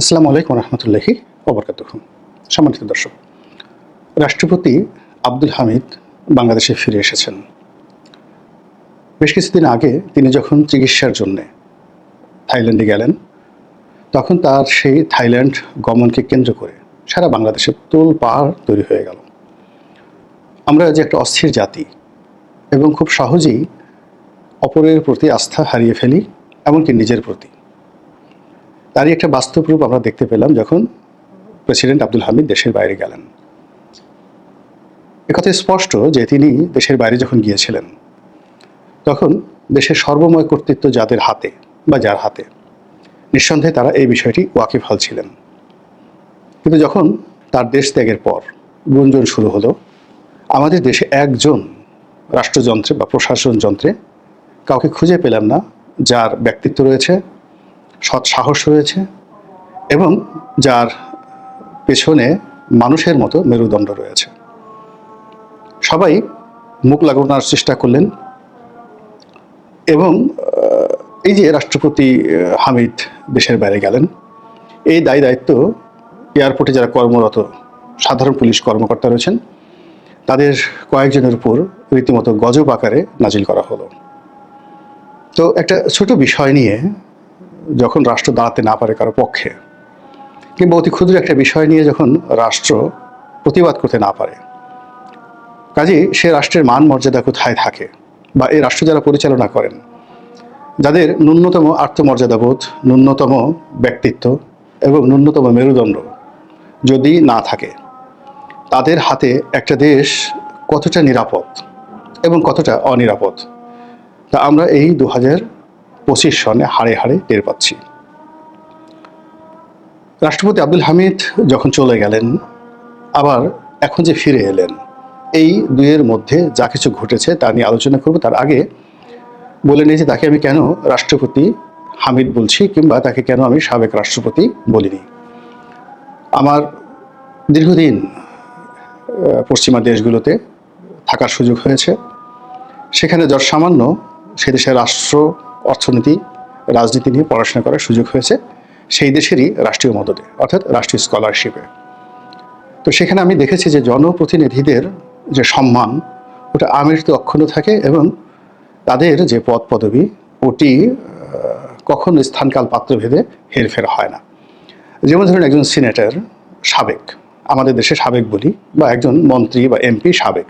আসসালামু আলাইকুম রহমতুল্লাহি ওবরকাতুহু। সম্মানিত দর্শক, রাষ্ট্রপতি আব্দুল হামিদ বাংলাদেশে ফিরে এসেছেন। বেশ কিছুদিন আগে তিনি যখন চিকিৎসার জন্যে থাইল্যান্ডে গেলেন, তখন তার সেই থাইল্যান্ড গমনকে কেন্দ্র করে সারা বাংলাদেশে তোলপাড় তৈরি হয়ে গেল। আমরা যে একটা অস্থির জাতি এবং খুব সহজেই অপরের প্রতি আস্থা হারিয়ে ফেলি, এমনকি নিজের প্রতি। তারই একটা বাস্তব রূপ আমরা দেখতে পেলাম যখন প্রেসিডেন্ট আব্দুল হামিদ দেশের বাইরে গেলেন। একথা স্পষ্ট যে তিনি দেশের বাইরে যখন গিয়েছিলেন, তখন দেশের সর্বময় কর্তৃত্ব যাদের হাতে বা যার হাতে, নিঃসন্দেহে তারা এই বিষয়টি ওয়াকিবহাল ছিলেন। কিন্তু যখন তার দেশ ত্যাগের পর গুঞ্জন শুরু হলো, আমাদের দেশে একজন রাষ্ট্রযন্ত্রে বা প্রশাসন যন্ত্রে কাউকে খুঁজে পেলাম না যার ব্যক্তিত্ব রয়েছে, সৎ সাহস রয়েছে এবং যার পেছনে মানুষের মতো মেরুদণ্ড রয়েছে। সবাই মুখ লাগানোর চেষ্টা করলেন এবং এই যে রাষ্ট্রপতি হামিদ দেশের বাইরে গেলেন, এই দায়িত্ব এয়ারপোর্টে যারা কর্মরত সাধারণ পুলিশ কর্মকর্তা রয়েছেন তাদের কয়েকজনের উপর রীতিমতো গজব আকারে নাজিল করা হলো। তো একটা ছোট বিষয় নিয়ে যখন রাষ্ট্র দাঁড়াতে না পারে কারো পক্ষে, কিংবা অতি ক্ষুদ্র একটা বিষয় নিয়ে যখন রাষ্ট্র প্রতিবাদ করতে না পারে, কাজেই সে রাষ্ট্রের মান মর্যাদা কোথায় থাকে? বা এই রাষ্ট্র যারা পরিচালনা করেন, যাদের ন্যূনতম আত্মমর্যাদাবোধ, ন্যূনতম ব্যক্তিত্ব এবং ন্যূনতম মেরুদণ্ড যদি না থাকে, তাদের হাতে একটা দেশ কতটা নিরাপদ এবং কতটা অনিরাপদ তা আমরা এই 2025 সনে হাড়ে হাড়ে টের পাচ্ছি। রাষ্ট্রপতি আব্দুল হামিদ যখন চলে গেলেন, আবার এখন যে ফিরে এলেন, এই দুইয়ের মধ্যে যা কিছু ঘটেছে তা নিয়ে আলোচনা করব। তার আগে বলে নিয়েছি তাকে আমি কেন রাষ্ট্রপতি হামিদ বলছি, কিংবা তাকে কেন আমি সাবেক রাষ্ট্রপতি বলিনি। আমার দীর্ঘদিন পশ্চিমা দেশগুলোতে থাকার সুযোগ হয়েছে। সেখানে যত সামান্য সে দেশের রাষ্ট্র অর্থনীতি রাজনীতি নিয়ে পড়াশোনা করার সুযোগ হয়েছে সেই দেশেরই রাষ্ট্রীয় মদদে, অর্থাৎ রাষ্ট্রীয় স্কলারশিপে। তো সেখানে আমি দেখেছি যে জনপ্রতিনিধিদের যে সম্মান ওটা আমৃত্যু অক্ষুণ্ণ থাকে এবং তাদের যে পদ পদবি ওটি কখনো স্থানকাল পাত্রভেদে হেরফের হয় না। যেমন ধরুন একজন সিনেটর সাবেক, আমাদের দেশে সাবেক বলি, বা একজন মন্ত্রী বা এমপি সাবেক,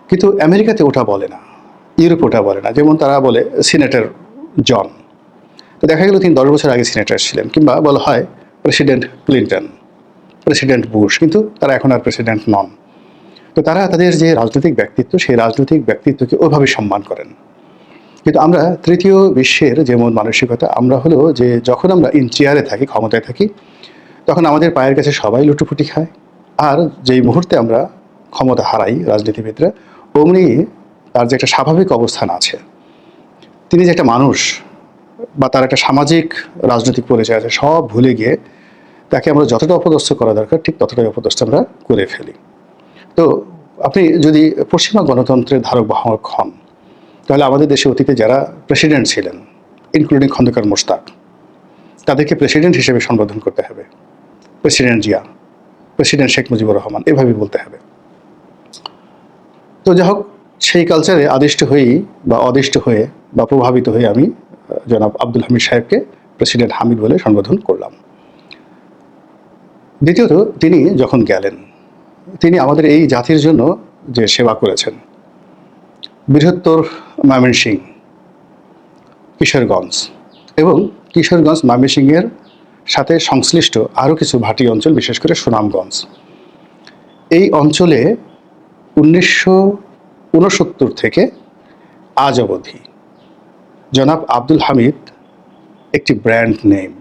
কিন্তু আমেরিকাতে ওটা বলে না, ইউরোপে ওটা বলে না। যেমন তারা বলে সিনেটর জন, তো দেখা গেল তিনি 10 বছর আগে সিনেটর ছিলেন। কিংবা বলা হয় প্রেসিডেন্ট ক্লিন্টন, প্রেসিডেন্ট বুশ, কিন্তু তারা এখন আর প্রেসিডেন্ট নন। তো তারা তাদের যে রাজনৈতিক ব্যক্তিত্ব, সেই রাজনৈতিক ব্যক্তিত্বকে ওইভাবে সম্মান করেন। কিন্তু আমরা তৃতীয় বিশ্বের যেমন মানসিকতা, আমরা হলো যে যখন আমরা চেয়ারে থাকি, ক্ষমতায় থাকি, তখন আমাদের পায়ের কাছে সবাই লুটোপুটি খায়। আর যেই মুহূর্তে আমরা ক্ষমতা হারাই রাজনীতিবিদরা, অমনি তার যে একটা স্বাভাবিক অবস্থান আছে, তিনি যে একটা মানুষ বা তার একটা সামাজিক রাজনৈতিক পরিচয় আছে, সব ভুলে গিয়ে তাকে আমরা যতটা অপদস্থ করা দরকার ঠিক ততটাই অপদস্থ আমরা করে ফেলি। তো আপনি যদি পশ্চিমা গণতন্ত্রের ধারক বাহক হন, তাহলে আমাদের দেশে অতীতে যারা প্রেসিডেন্ট ছিলেন, ইনক্লুডিং খন্দকার মোশতাক, তাদেরকে প্রেসিডেন্ট হিসেবে সম্বোধন করতে হবে। প্রেসিডেন্ট জিয়া, প্রেসিডেন্ট শেখ মুজিবুর রহমান, এভাবে বলতে হবে। তো যাই হোক, সেই কালচারে আদিষ্ট হয়েই বা অদিষ্ট হয়ে বা প্রভাবিত হয়ে আমি জনাব আব্দুল হামিদ সাহেবকে প্রেসিডেন্ট হামিদ বলে সম্বোধন করলাম। দ্বিতীয়ত, তিনি যখন গেলেন, তিনি আমাদের এই জাতির জন্য যে সেবা করেছেন, বৃহত্তর ময়মনসিংহ, কিশোরগঞ্জ এবং কিশোরগঞ্জ ময়মনসিংহের সাথে সংশ্লিষ্ট আরও কিছু ভাটি অঞ্চল, বিশেষ করে সুনামগঞ্জ, এই অঞ্চলে 1969 থেকে আজ অবধি জনাব আব্দুল হামিদ একটি ব্র্যান্ড নেম।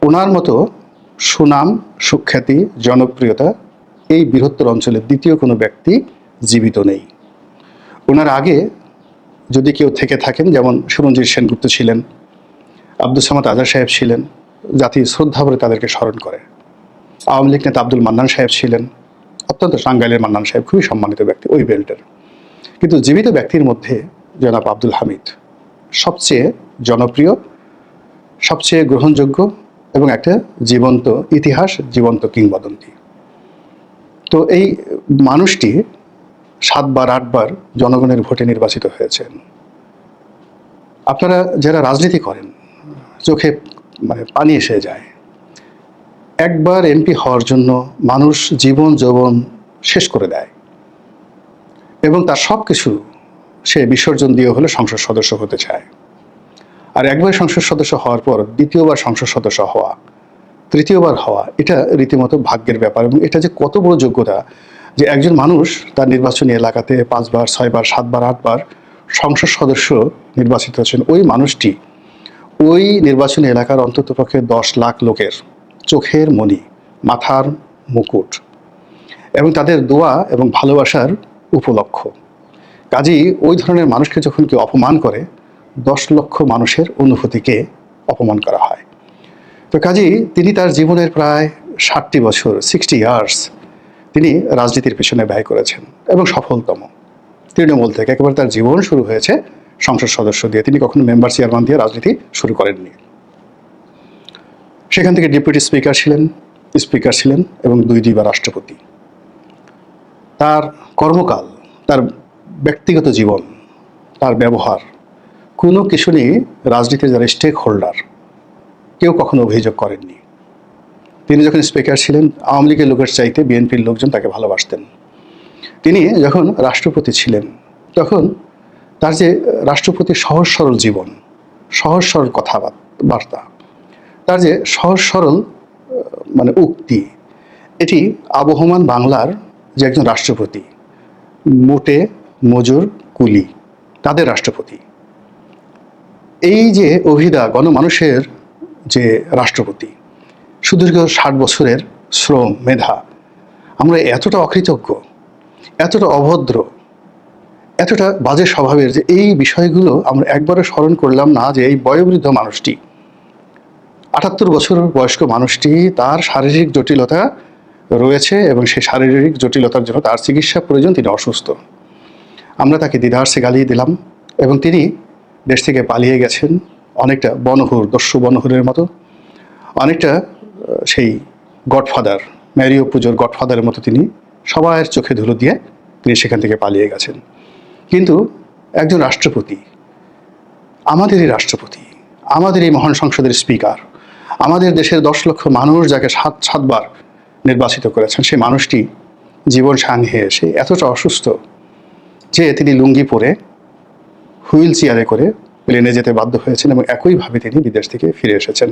ওনার মতো সুনাম, সুখ্যাতি, জনপ্রিয়তা এই বৃহত্তর অঞ্চলের দ্বিতীয় কোনো ব্যক্তি জীবিত নেই। ওনার আগে যদি কেউ থেকে থাকেন, যেমন সুরঞ্জিত সেনগুপ্ত ছিলেন, আব্দুল সামাদ আজাদ সাহেব ছিলেন, জাতি শ্রদ্ধা ভরে তাদেরকে স্মরণ করে। আওয়ামী লীগ নেতা আব্দুল মান্নান সাহেব ছিলেন, অত্যন্ত টাঙ্গাইলের মান্নান সাহেব, খুবই সম্মানিত ব্যক্তি ওই বেল্টের। কিন্তু জীবিত ব্যক্তির মধ্যে জনাব আব্দুল হামিদ সবচেয়ে জনপ্রিয় সবচেয়ে গ্রহণযোগ্য এবং একটা জীবন্ত ইতিহাস, জীবন্ত কিংবদন্তি। তো এই মানুষটি 7বার 8বার জনগণের ভোটে নির্বাচিত হয়েছেন। আপনারা যারা রাজনীতি করেন, চোখে পানি এসে যায়। একবার এমপি হওয়ার জন্য মানুষ জীবন যৌবন শেষ করে দেয় এবং তার সব কিছু সে বিসর্জন দিয়ে হলে সংসদ সদস্য হতে চায়। আর একবার সংসদ সদস্য হওয়ার পর দ্বিতীয়বার সংসদ সদস্য হওয়া, তৃতীয়বার হওয়া, এটা রীতিমতো ভাগ্যের ব্যাপার। এবং এটা যে কত বড় যোগ্যতা যে একজন মানুষ তার নির্বাচনী এলাকাতে 5বার 6বার 7বার 8বার সংসদ সদস্য নির্বাচিত হচ্ছেন। ওই মানুষটি ওই নির্বাচনী এলাকার অন্ততপক্ষে 10 লাখ লোকের চোখের মণি, মাথার মুকুট এবং তাদের দোয়া এবং ভালোবাসার উপলক্ষ। কাজেই ওই ধরনের মানুষকে যখন কেউ অপমান করে, 10 লক্ষ মানুষের অনুভূতিকে অপমান করা হয়। তো কাজেই তিনি তার জীবনের প্রায় 60টি বছর, 60 ইয়ার্স তিনি রাজনীতির পেছনে ব্যয় করেছেন এবং সফলতম। তৃণমূল থেকে একেবারে তার জীবন শুরু হয়েছে সংসদ সদস্য দিয়ে। তিনি কখনো মেম্বার চেয়ারম্যান দিয়ে রাজনীতি শুরু করেননি। সেখান থেকে ডেপুটি স্পিকার ছিলেন এবং 2বার রাষ্ট্রপতি। তার কর্মকাল, তার ব্যক্তিগত জীবন, তার ব্যবহার, কোনো কিছু নিয়ে রাজনীতির যারা স্টেক হোল্ডার কেউ কখনো অভিযোগ করেননি। তিনি যখন স্পিকার ছিলেন, আওয়ামী লীগের লোকের চাইতে বিএনপির লোকজন তাকে ভালোবাসতেন। তিনি যখন রাষ্ট্রপতি ছিলেন, তখন তার যে রাষ্ট্রপতির সহজ সরল জীবন, সহজ সরল কথাবার্তা, তার যে সহজ সরল উক্তি, এটি আবহমান বাংলার যে একজন রাষ্ট্রপতি, মোটে মজুর কুলি তাদের রাষ্ট্রপতি, এই যে অভিদা গণমানুষের যে রাষ্ট্রপতি, সুদীর্ঘ 60 বছরের শ্রম মেধা, আমরা এতটা অকৃতজ্ঞ, এতটা অভদ্র, এতটা বাজে স্বভাবের যে এই বিষয়গুলো আমরা একবারও স্মরণ করলাম না যে এই বয়োবৃদ্ধ মানুষটি, 78 বছর বয়স্ক মানুষটি, তার শারীরিক জটিলতা রয়েছে এবং সেই শারীরিক জটিলতার জন্য তার চিকিৎসা প্রয়োজন, তিনি অসুস্থ। আমরা তাকে দ্বিধার্সে গালিয়ে দিলাম এবং তিনি দেশ থেকে পালিয়ে গেছেন অনেকটা দস্যু বনহুরের মতো, অনেকটা সেই গডফাদার, ম্যারিও পুজোর গডফাদারের মতো তিনি সবার চোখে ধুলো দিয়ে তিনি সেখান থেকে পালিয়ে গেছেন। কিন্তু একজন রাষ্ট্রপতি, আমাদেরই রাষ্ট্রপতি, আমাদের এই মহান সংসদের স্পিকার, আমাদের দেশের 10 লক্ষ মানুষ যাকে 7বার নির্বাচিত করেছেন, সেই মানুষটি জীবন সাংঘে এসে এতটা অসুস্থ যে তিনি লুঙ্গি পরে হুইল চেয়ারে করে প্লেনে যেতে বাধ্য হয়েছেন এবং একইভাবে তিনি বিদেশ থেকে ফিরে এসেছেন।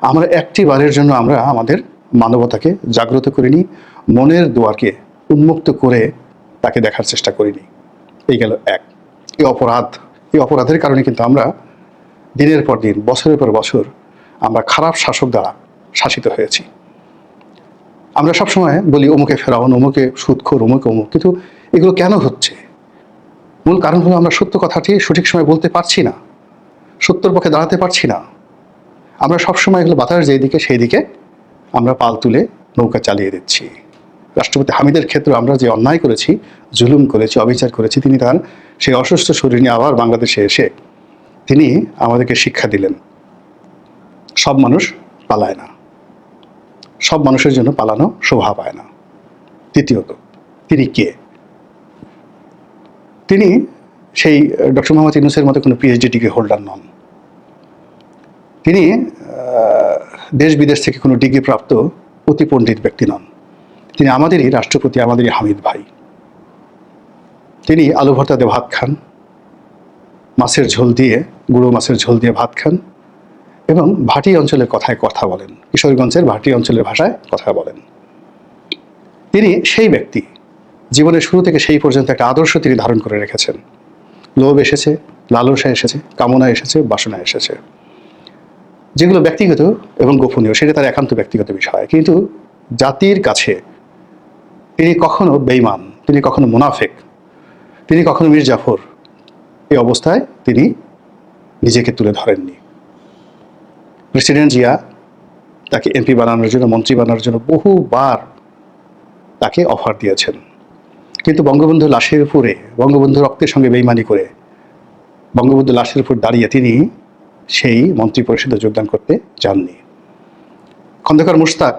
আমরা একটি বারের জন্য আমরা আমাদের মানবতাকে জাগ্রত করিনি, মনের দুয়ারকে উন্মুক্ত করে তাকে দেখার চেষ্টা করিনি। এই গেল এক। এই অপরাধের কারণে কিন্তু আমরা দিনের পর দিন, বছরের পর বছর আমরা খারাপ শাসক দ্বারা শাসিত হয়েছি। আমরা সবসময় বলি অমুকে ফেরাউন, অমুকে সুদখোর, অমুক, কিন্তু এগুলো কেন হচ্ছে? মূল কারণ হলো আমরা সত্য কথাটি সঠিক সময় বলতে পারছি না, সত্যর পক্ষে দাঁড়াতে পারছি না। আমরা সবসময় এগুলো বাতাস যেদিকে সেই দিকে আমরা পাল তুলে নৌকা চালিয়ে দিচ্ছি। রাষ্ট্রপতি হামিদের ক্ষেত্রে আমরা যে অন্যায় করেছি, জুলুম করেছি, অবিচার করেছি, তিনি তার সেই অসুস্থ শরীর নিয়ে আবার বাংলাদেশে এসে তিনি আমাদেরকে শিক্ষা দিলেন, সব মানুষ পালায় না, সব মানুষের জন্য পালানো শোভা পায় না। দ্বিতীয়ত, তিনি কে? তিনি সেই ডক্টর মোহাম্মদ ইউনূসের মতো কোনো পিএইচডি ডিগ্রি হোল্ডার নন। তিনি দেশ বিদেশ থেকে কোনো ডিগ্রি প্রাপ্ত অতি পণ্ডিত ব্যক্তি নন। তিনি আমাদেরই রাষ্ট্রপতি, আমাদেরই হামিদ ভাই। তিনি আলু ভর্তা দিয়ে ভাত খান, মাছের ঝোল দিয়ে, গুঁড়ো মাছের ঝোল দিয়ে ভাত খান এবং ভাটি অঞ্চলের কথায় কথা বলেন, কিশোরগঞ্জের ভাটি অঞ্চলের ভাষায় কথা বলেন। তিনি সেই ব্যক্তি, জীবনের শুরু থেকে সেই পর্যন্ত একটা আদর্শ তিনি ধারণ করে রেখেছেন। লোভ এসেছে, লালসা এসেছে, কামনা এসেছে, বাসনা এসেছে, যেগুলো ব্যক্তিগত এবং গোপনীয়, সেটা তার একান্ত ব্যক্তিগত বিষয়। কিন্তু জাতির কাছে তিনি কখনো বেঈমান, তিনি কখনো মুনাফেক, তিনি কখনো মীর জাফর এই অবস্থায় তিনি নিজেকে তুলে ধরেননি। প্রেসিডেন্ট জিয়া তাকে এমপি বানানোর জন্য, মন্ত্রী বানানোর জন্য বহুবার তাকে অফার দিয়েছেন, কিন্তু বঙ্গবন্ধু লাশের উপরে, বঙ্গবন্ধু রক্তের সঙ্গে বেইমানি করে, বঙ্গবন্ধু লাশের উপর দাঁড়িয়ে তিনি সেই মন্ত্রী পরিষদে যোগদান করতে যাননি। খন্দকার মুশতাক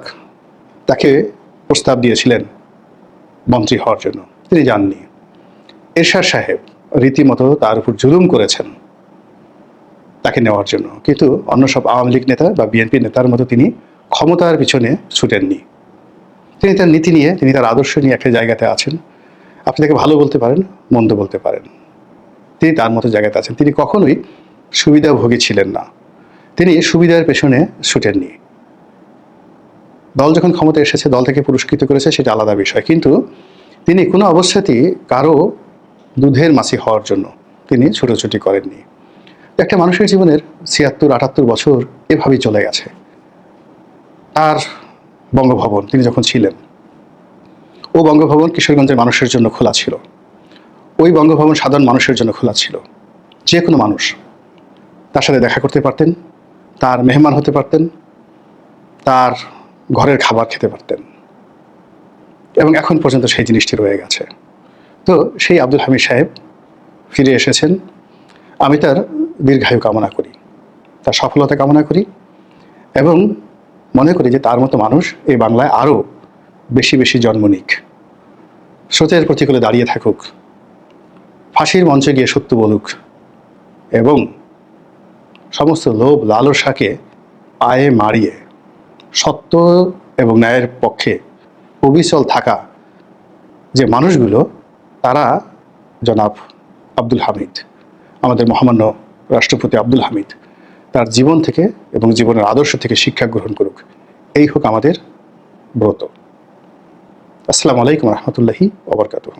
তাকে প্রস্তাব দিয়েছিলেন মন্ত্রী হওয়ার জন্য, তিনি যাননি। এরশাদ সাহেব রীতিমতো তার উপর জুলুম করেছেন তাকে নেওয়ার জন্য, কিন্তু অন্য সব আওয়ামী লীগ নেতা বা বিএনপি নেতার মতো তিনি ক্ষমতার পিছনে ছুটেননি। তিনি তার নীতি নিয়ে, তিনি তার আদর্শ নিয়ে একটা জায়গাতে আছেন। আপনি তাকে ভালো বলতে পারেন, মন্দ বলতে পারেন, তিনি তার মতো জায়গাতে আছেন। তিনি কখনোই সুবিধাভোগী ছিলেন না, তিনি সুবিধার পেছনে ছুটেননি। দল যখন ক্ষমতা এসেছে, দল থেকে পুরস্কৃত করেছে, সেটা আলাদা বিষয়, কিন্তু তিনি কোনো অবস্থাতেই কারো দুধের মাছি হওয়ার জন্য তিনি ছুটোছুটি করেননি। একটা মানুষের জীবনের ৭৬-৭৮ বছর এভাবেই চলে গেছে। আর বঙ্গভবন তিনি যখন ছিলেন, ও বঙ্গভবন কিশোরগঞ্জের মানুষের জন্য খোলা ছিল, ওই বঙ্গভবন সাধারণ মানুষের জন্য খোলা ছিল। যে কোনো মানুষ তার সাথে দেখা করতে পারতেন, তার মেহমান হতে পারতেন, তার ঘরের খাবার খেতে পারতেন, এবং এখন পর্যন্ত সেই জিনিসটি রয়ে গেছে। তো সেই আব্দুল হামিদ সাহেব ফিরে এসেছেন। আমি তার দীর্ঘায়ু কামনা করি, তার সফলতা কামনা করি, এবং মনে করি যে তার মতো মানুষ এই বাংলায় আরও বেশি বেশি জন্ম নিক, স্রোতের প্রতিকূলে দাঁড়িয়ে থাকুক, ফাঁসির মঞ্চে গিয়ে সত্য বলুক, এবং সমস্ত লোভ লালসাকে পায়ে মারিয়ে সত্য এবং ন্যায়ের পক্ষে অবিচল থাকা যে মানুষগুলো, তারা জনাব আব্দুল হামিদ, আমাদের মহামান্য রাষ্ট্রপতি আব্দুল হামিদ, তার জীবন থেকে এবং জীবনের আদর্শ থেকে শিক্ষা গ্রহণ করুক, এই হোক আমাদের ব্রত। আসসালামু আলাইকুম রহমতুল্লাহি ওয়া বারাকাতুহু।